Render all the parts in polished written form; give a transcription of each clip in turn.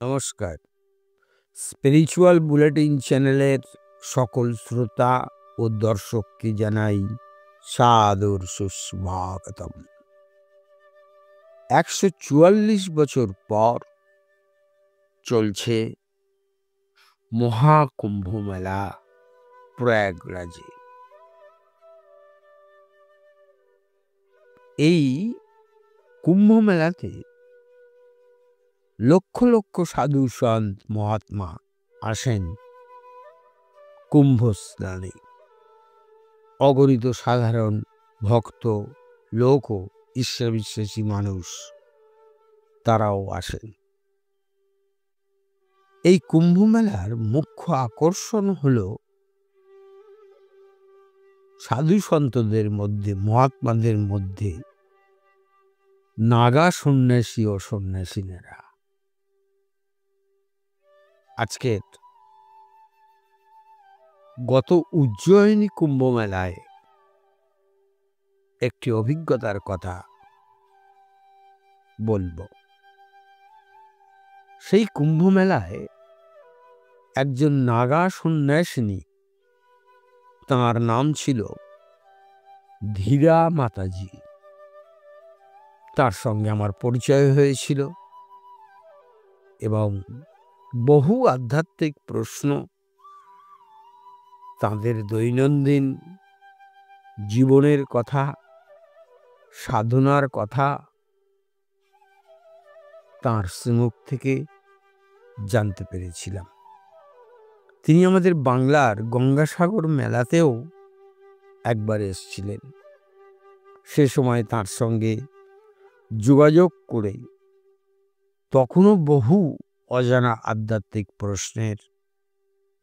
নমস্কার। Spiritual bulletin চ্যানেলের সকল শ্রোতা ও দর্শককে জানাই সাদর সুস্বাগতম। ১৪৪ বছর পর চলছে মহাকুম্ভ মেলা প্রয়াগরাজে। এই কুম্ভ মেলাতে লক্ষ লক্ষ সাধু সন্ত মহাত্মা আসেন কুম্ভ স্নানে। অগণিত সাধারণ ভক্ত লোক ও ঈশ্বর বিশ্বাসী মানুষ তারাও আসেন। এই কুম্ভ মেলার মুখ্য আকর্ষণ হল সাধু সন্তদের মধ্যে, মহাত্মাদের মধ্যে নাগা সন্ন্যাসী ও সন্ন্যাসিনীরা। আজকের গত উজ্জয়িনী কুম্ভ মেলায় একটি অভিজ্ঞতার কথা বলবো। সেই কুম্ভ মেলায় একজন নাগা সন্ন্যাসিনী, তাঁর নাম ছিল ধীরা মাতাজি। তার সঙ্গে আমার পরিচয় হয়েছিল এবং বহু আধ্যাত্মিক প্রশ্ন, তাদের দৈনন্দিন জীবনের কথা, সাধনার কথা তাঁর মুখ থেকে জানতে পেরেছিলাম। তিনি আমাদের বাংলার গঙ্গাসাগর মেলাতেও একবার এসেছিলেন। সে সময় তাঁর সঙ্গে যোগাযোগ করে তখনও বহু অজানা আধ্যাত্মিক প্রশ্নের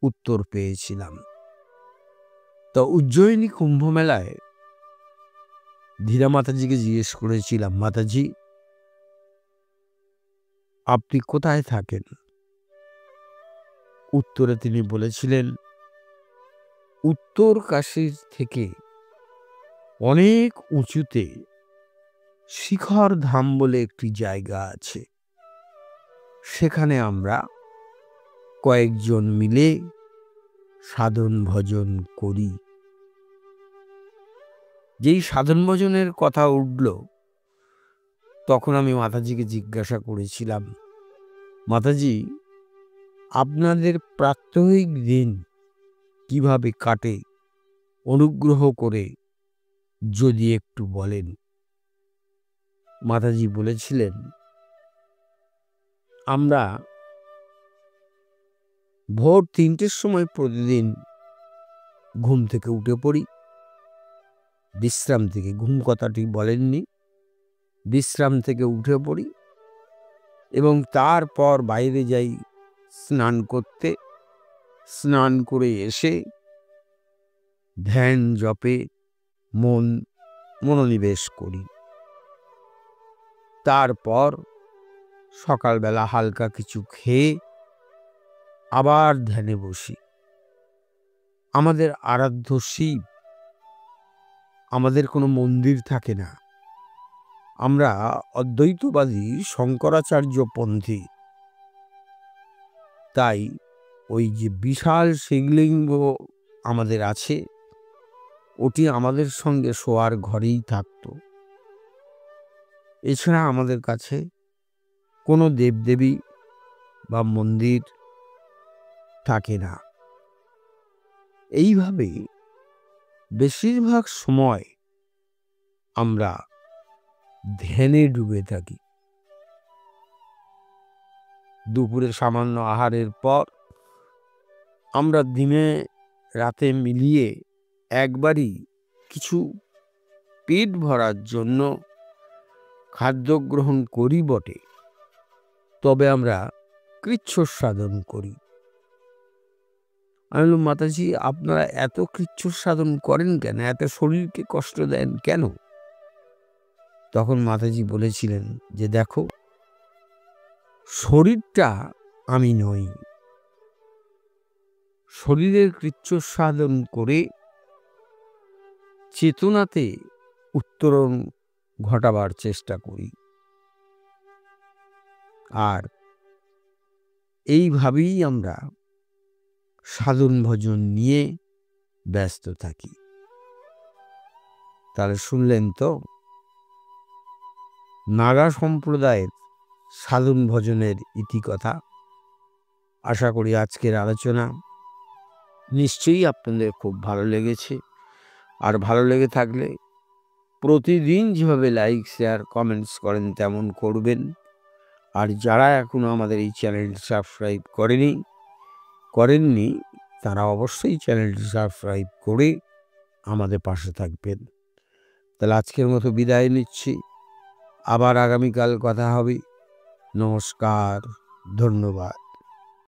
উত্তর পেয়েছিলাম। তো উজ্জয়িনী কুম্ভ মেলায় ধীরা মাতাজিকে জিজ্ঞেস করেছিলাম, মাতাজি আপনি কোথায় থাকেন? উত্তরে তিনি বলেছিলেন, উত্তর কাশীর থেকে অনেক উঁচুতে শিখর ধাম বলে একটি জায়গা আছে, সেখানে আমরা কয়েকজন মিলে সাধন ভজন করি। যেই সাধন ভজনের কথা উঠল, তখন আমি মাতাজিকে জিজ্ঞাসা করেছিলাম, মাতাজি আপনাদের প্রাত্যহিক দিন কিভাবে কাটে অনুগ্রহ করে যদি একটু বলেন। মাতাজি বলেছিলেন, আমরা ভোর ৩টের সময় প্রতিদিন ঘুম থেকে উঠে পড়ি। বিশ্রাম থেকে, ঘুম কথাটি বলেননি, বিশ্রাম থেকে উঠে পড়ি এবং তারপর বাইরে যাই স্নান করতে। স্নান করে এসে ধ্যান জপে মনোনিবেশ করি। তারপর সকালবেলা হালকা কিছু খেয়ে আবার ধ্যানে বসি। আমাদের আরাধ্য শিব, আমাদের কোনো মন্দির থাকে না। আমরা অদ্বৈতবাদী শঙ্করাচার্য পন্থী। তাই ওই যে বিশাল শিবলিঙ্গ আমাদের আছে, ওটি আমাদের সঙ্গে শোয়ার ঘরেই থাকতো। এছাড়া আমাদের কাছে কোনো দেবদেবী বা মন্দির থাকে না। এইভাবে বেশিরভাগ সময় আমরা ধ্যানে ডুবে থাকি। দুপুরে সামান্য আহারের পর আমরা দিনে রাতে মিলিয়ে একবারই কিছু পেট ভরার জন্য খাদ্য গ্রহণ করি বটে, তবে আমরা কৃচ্ছ সাধন করি। আমি বললাম, মাতাজি আপনারা এত কৃচ্ছ সাধন করেন কেন, এত শরীরকে কষ্ট দেন কেন? তখন মাতাজি বলেছিলেন যে, দেখো, শরীরটা আমি নই। শরীরের কৃচ্ছ সাধন করে চেতনাতে উত্তরণ ঘটাবার চেষ্টা করি। আর এইভাবেই আমরা সাধন ভজন নিয়ে ব্যস্ত থাকি। তাহলে শুনলেন তো নাগা সম্প্রদায়ের সাধন ভজনের ইতিকথা। আশা করি আজকের আলোচনা নিশ্চয়ই আপনাদের খুব ভালো লেগেছে। আর ভালো লেগে থাকলে প্রতিদিন যেভাবে লাইক শেয়ার কমেন্টস করেন তেমন করবেন। আর যারা এখনো আমাদের এই চ্যানেলটি সাবস্ক্রাইব করেননি তারা অবশ্যই চ্যানেলটি সাবস্ক্রাইব করে আমাদের পাশে থাকবেন। তাহলে আজকের মতো বিদায় নিচ্ছি। আবার আগামীকাল কথা হবে। নমস্কার, ধন্যবাদ।